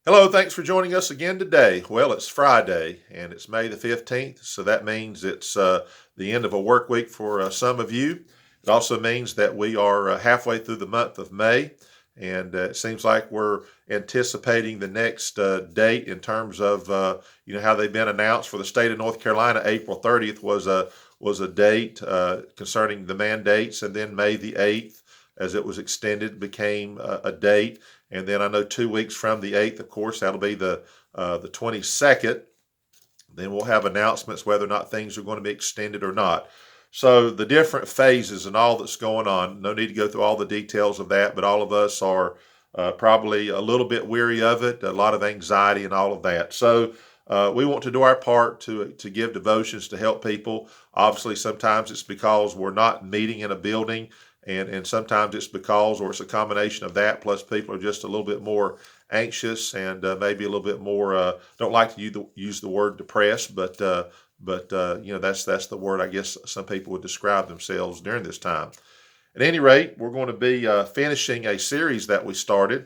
Hello, thanks for joining us again today. Well, it's Friday and it's May the 15th, so that means it's the end of a work week for some of you. It also means that we are halfway through the month of May, and it seems like we're anticipating the next date in terms of how they've been announced for the state of North Carolina. April 30th was a date concerning the mandates, and then May the 8th, as it was extended, became a date. And then I know 2 weeks from the 8th, of course, that'll be the 22nd. Then we'll have announcements whether or not things are going to be extended or not. So the different phases and all that's going on, no need to go through all the details of that, but all of us are probably a little bit weary of it, a lot of anxiety and all of that. So we want to do our part to give devotions to help people. Obviously, sometimes it's because we're not meeting in a building, and sometimes it's because, or it's a combination of that, plus people are just a little bit more anxious and maybe a little bit more, don't like to use the word depressed, but that's the word I guess some people would describe themselves during this time. At any rate, we're going to be finishing a series that we started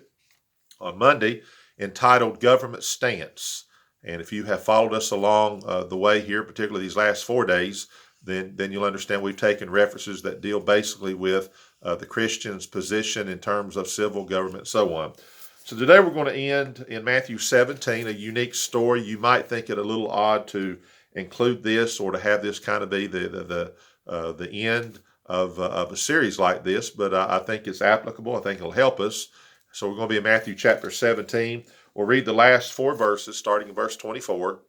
on Monday entitled Government Stance. And if you have followed us along the way here, particularly these last 4 days, then you'll understand we've taken references that deal basically with the Christian's position in terms of civil government and so on. So today we're going to end in Matthew 17, a unique story. You might think it a little odd to include this or to have this kind of be the end of a series like this, but I think it's applicable. I think it'll help us. So we're going to be in Matthew chapter 17. We'll read the last 4 verses, starting in verse 24,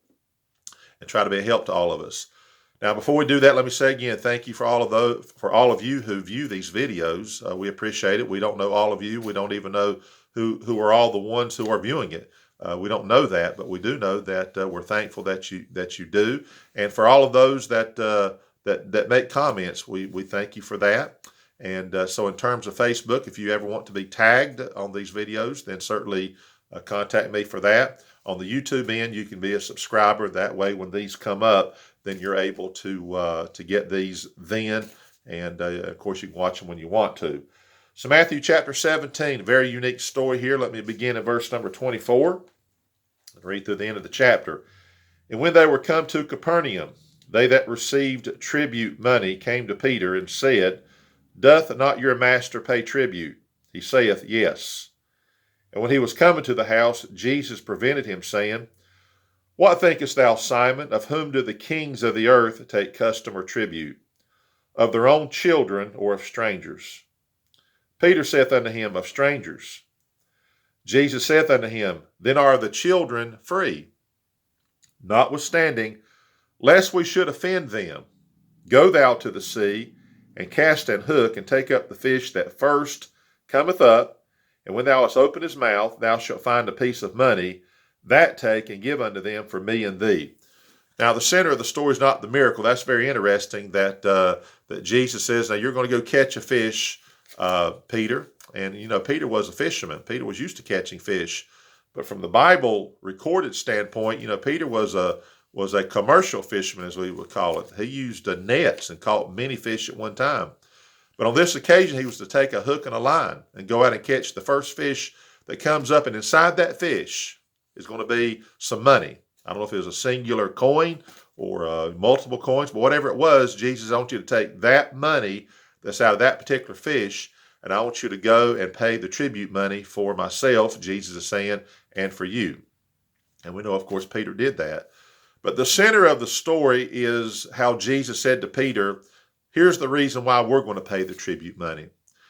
and try to be a help to all of us. Now, before we do that, let me say again, thank you for all of you who view these videos. We appreciate it. We don't know all of you. We don't even know who are all the ones who are viewing it. We don't know that, but we do know that we're thankful that you do. And for all of those that make comments, we thank you for that. And so in terms of Facebook, if you ever want to be tagged on these videos, then certainly contact me for that. On the YouTube end, you can be a subscriber. That way, when these come up, then you're able to get these then. And of course, you can watch them when you want to. So Matthew chapter 17, a very unique story here. Let me begin at verse number 24 and read through the end of the chapter. And when they were come to Capernaum, they that received tribute money came to Peter and said, Doth not your master pay tribute? He saith, Yes. And when he was coming to the house, Jesus prevented him, saying, What thinkest thou, Simon? Of whom do the kings of the earth take custom or tribute? Of their own children, or of strangers? Peter saith unto him, Of strangers. Jesus saith unto him, Then are the children free. Notwithstanding, lest we should offend them, go thou to the sea, and cast an hook, and take up the fish that first cometh up, and when thou hast opened his mouth, thou shalt find a piece of money. That take and give unto them for me and thee. Now, the center of the story is not the miracle. That's very interesting that Jesus says, now you're going to go catch a fish, Peter. And, Peter was a fisherman. Peter was used to catching fish. But from the Bible recorded standpoint, Peter was a commercial fisherman, as we would call it. He used nets and caught many fish at one time. But on this occasion, he was to take a hook and a line and go out and catch the first fish that comes up. And inside that fish is going to be some money. I don't know if it was a singular coin or multiple coins, but whatever it was, Jesus, I want you to take that money that's out of that particular fish, and I want you to go and pay the tribute money for myself, Jesus is saying, and for you. And we know, of course, Peter did that. But the center of the story is how Jesus said to Peter, here's the reason why we're going to pay the tribute money.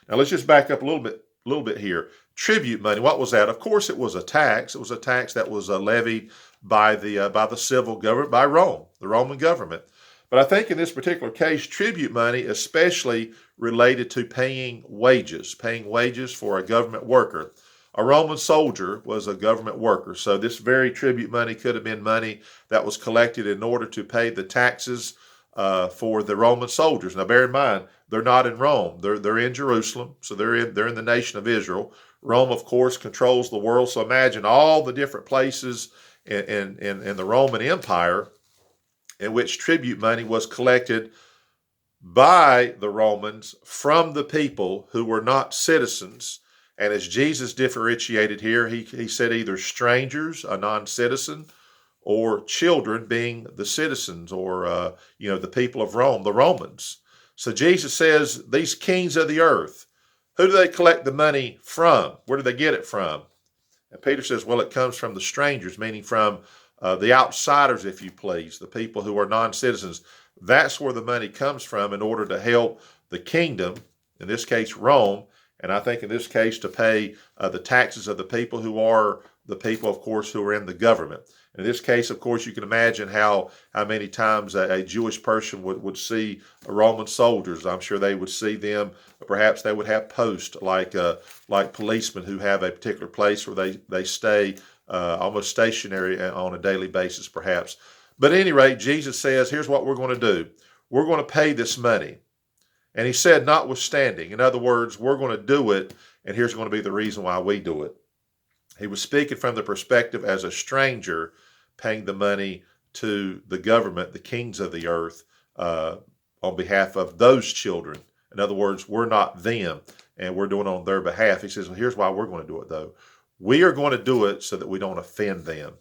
Now let's just back up a little bit here. Tribute money, what was that? Of course, it was a tax. It was a tax that was levied by the civil government, by Rome, the Roman government. But I think in this particular case, tribute money especially related to paying wages for a government worker. A Roman soldier was a government worker, so this very tribute money could have been money that was collected in order to pay the taxes for the Roman soldiers. Now, bear in mind, they're not in Rome. They're in Jerusalem, so they're in the nation of Israel. Rome, of course, controls the world. So imagine all the different places in the Roman Empire in which tribute money was collected by the Romans from the people who were not citizens, And as Jesus differentiated here, he said either strangers, a non-citizen, or children being the citizens or, the people of Rome, the Romans. So Jesus says these kings of the earth, who do they collect the money from? Where do they get it from? And Peter says, well, it comes from the strangers, meaning from the outsiders, if you please, the people who are non-citizens. That's where the money comes from in order to help the kingdom, in this case, Rome, and I think in this case to pay the taxes of the people who are the people, of course, who are in the government. In this case, of course, you can imagine how many times a Jewish person would see Roman soldiers. I'm sure they would see them. Perhaps they would have posts like policemen who have a particular place where they stay almost stationary on a daily basis, perhaps. But at any rate, Jesus says, here's what we're going to do. We're going to pay this money. And he said, notwithstanding. In other words, we're going to do it, and here's going to be the reason why we do it. He was speaking from the perspective as a stranger paying the money to the government, the kings of the earth, on behalf of those children. In other words, we're not them, and we're doing it on their behalf. He says, well, here's why we're going to do it, though. We are going to do it so that we don't offend them.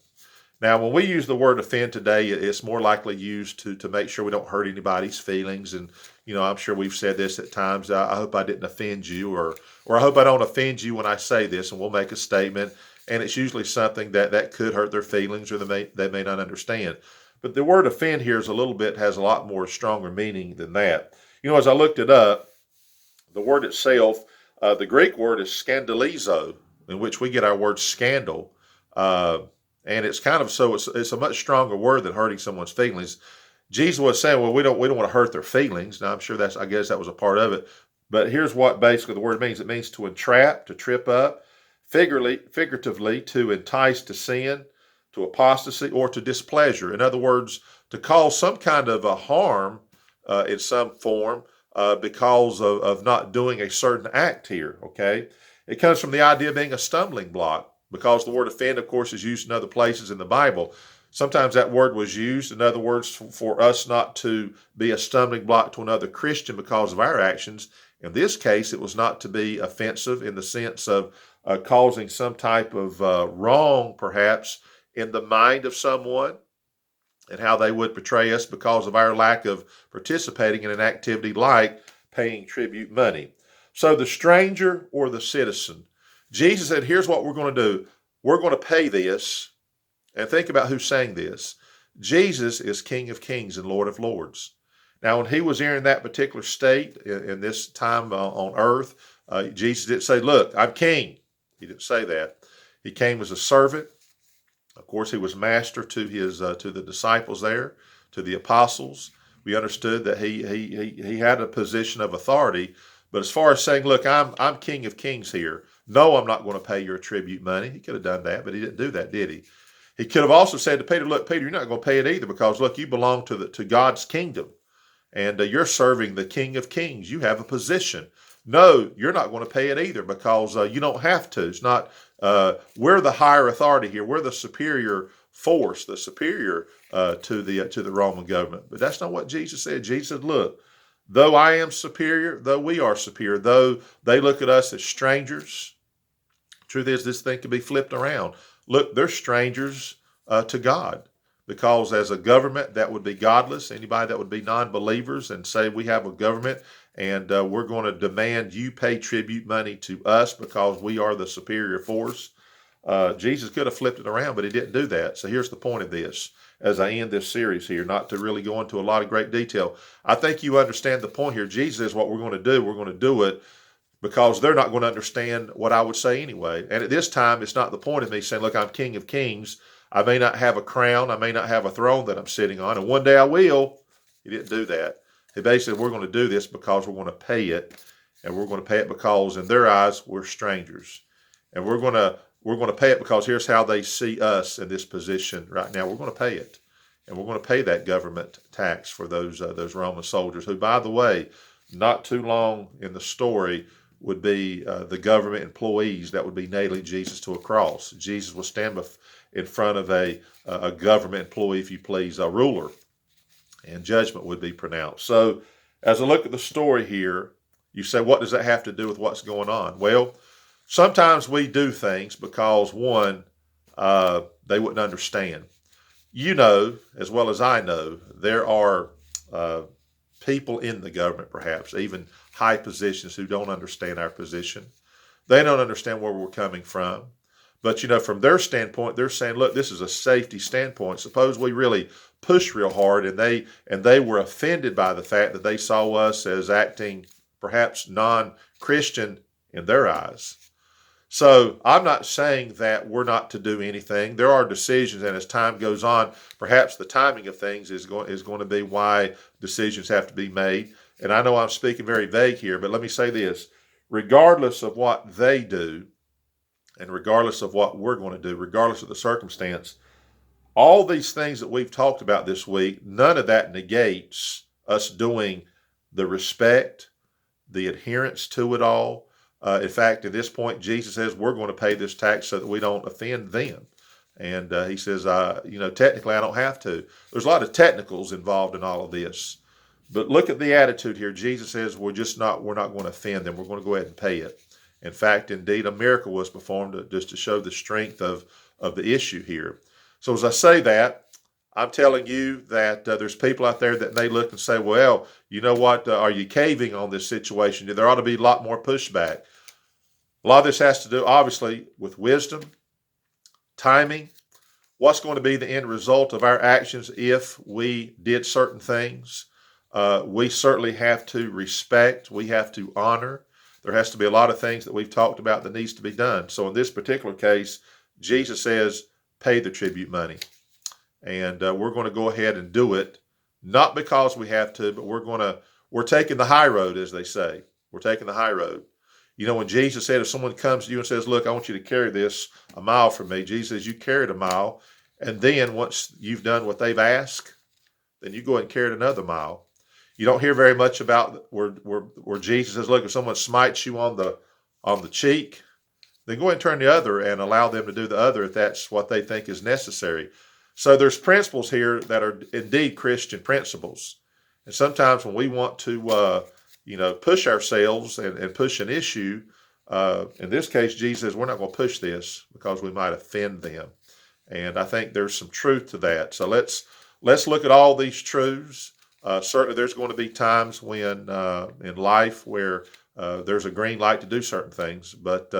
Now, when we use the word offend today, it's more likely used to make sure we don't hurt anybody's feelings. And, I'm sure we've said this at times. I hope I didn't offend you, or I hope I don't offend you when I say this, and we'll make a statement. And it's usually something that could hurt their feelings or they may not understand. But the word offend here has a lot more stronger meaning than that. As I looked it up, the word itself, the Greek word is scandalizo, in which we get our word scandal. And it's it's a much stronger word than hurting someone's feelings. Jesus was saying, well, we don't want to hurt their feelings. Now, I'm sure I guess that was a part of it. But here's what basically the word means. It means to entrap, to trip up, figuratively to entice to sin, to apostasy, or to displeasure. In other words, to cause some kind of a harm in some form because of not doing a certain act here, okay? It comes from the idea of being a stumbling block, because the word offend, of course, is used in other places in the Bible. Sometimes that word was used, in other words, for us not to be a stumbling block to another Christian because of our actions. In this case, it was not to be offensive in the sense of causing some type of wrong, perhaps, in the mind of someone and how they would portray us because of our lack of participating in an activity like paying tribute money. So the stranger or the citizen, Jesus said, here's what we're going to do. We're going to pay this. And think about who's saying this. Jesus is King of Kings and Lord of Lords. Now, when he was here in that particular state, in this time on earth, Jesus didn't say, look, I'm king. He didn't say that. He came as a servant. Of course, he was master to the disciples there, to the apostles. We understood that he had a position of authority. But as far as saying, look, I'm King of Kings here. No, I'm not going to pay your tribute money. He could have done that, but he didn't do that, did he? He could have also said to Peter, look, Peter, you're not going to pay it either because, look, you belong to God's kingdom. And you're serving the King of Kings. You have a position. No, you're not going to pay it either because you don't have to. It's not, we're the higher authority here. We're the superior force, the superior to the Roman government. But that's not what Jesus said. Jesus said, look, though I am superior, though we are superior, though they look at us as strangers, truth is this thing can be flipped around. Look, they're strangers to God. Because as a government, that would be godless. Anybody that would be non-believers and say we have a government and we're going to demand you pay tribute money to us because we are the superior force. Jesus could have flipped it around, but he didn't do that. So here's the point of this as I end this series here, not to really go into a lot of great detail. I think you understand the point here. Jesus is what we're going to do. We're going to do it because they're not going to understand what I would say anyway. And at this time, it's not the point of me saying, look, I'm King of Kings. I may not have a crown. I may not have a throne that I'm sitting on. And one day I will. He didn't do that. He basically said, we're going to do this because we're going to pay it. And we're going to pay it because in their eyes, we're strangers. And we're going to pay it because here's how they see us in this position right now. We're going to pay it. And we're going to pay that government tax for those Roman soldiers who, by the way, not too long in the story would be the government employees that would be nailing Jesus to a cross. Jesus will stand in front of a government employee, if you please, a ruler, and judgment would be pronounced. So as I look at the story here, you say, what does that have to do with what's going on? Well, Sometimes we do things because, one, they wouldn't understand. You know, as well as I know, there are uh, people in the government, perhaps even high positions, who don't understand our position. They don't understand where we're coming from. But from their standpoint, they're saying, "Look, this is a safety standpoint. Suppose we really push real hard, and they were offended by the fact that they saw us as acting perhaps non-Christian in their eyes." So I'm not saying that we're not to do anything. There are decisions, and as time goes on, perhaps the timing of things is going to be why decisions have to be made. And I know I'm speaking very vague here, but let me say this: regardless of what they do, and regardless of what we're going to do, regardless of the circumstance, all these things that we've talked about this week, none of that negates us doing the respect, the adherence to it all. In fact, at this point, Jesus says we're going to pay this tax so that we don't offend them. And he says, technically I don't have to. There's a lot of technicals involved in all of this. But look at the attitude here. Jesus says we're not going to offend them. We're going to go ahead and pay it. In fact, indeed, a miracle was performed just to show the strength of the issue here. So as I say that, I'm telling you that there's people out there that may look and say, well, you know what, are you caving on this situation? There ought to be a lot more pushback. A lot of this has to do, obviously, with wisdom, timing, what's going to be the end result of our actions if we did certain things. We certainly have to respect, we have to honor. There has to be a lot of things that we've talked about that needs to be done. So in this particular case, Jesus says, pay the tribute money. And we're going to go ahead and do it, not because we have to, but we're taking the high road, as they say. We're taking the high road. When Jesus said, if someone comes to you and says, look, I want you to carry this a mile for me, Jesus says, you carry it a mile. And then once you've done what they've asked, then you go ahead and carry it another mile. You don't hear very much about where Jesus says, look, if someone smites you on the cheek, then go ahead and turn the other and allow them to do the other if that's what they think is necessary. So there's principles here that are indeed Christian principles. And sometimes when we want to, push ourselves and push an issue, in this case, Jesus says, we're not going to push this because we might offend them. And I think there's some truth to that. So let's look at all these truths. Certainly there's going to be times when in life where there's a green light to do certain things, but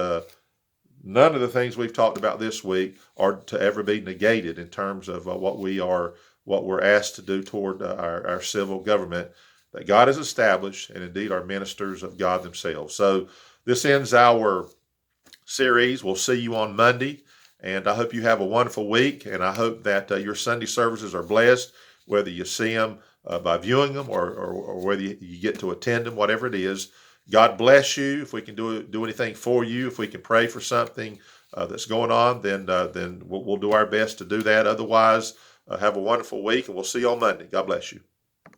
none of the things we've talked about this week are to ever be negated in terms of what we're asked to do toward our civil government that God has established, and indeed are ministers of God themselves. So this ends our series. We'll see you on Monday, and I hope you have a wonderful week, and I hope that your Sunday services are blessed, whether you see them by viewing them or whether you get to attend them, whatever it is. God bless you. If we can do anything for you, if we can pray for something that's going on, then we'll do our best to do that. Otherwise, have a wonderful week, and we'll see you on Monday. God bless you.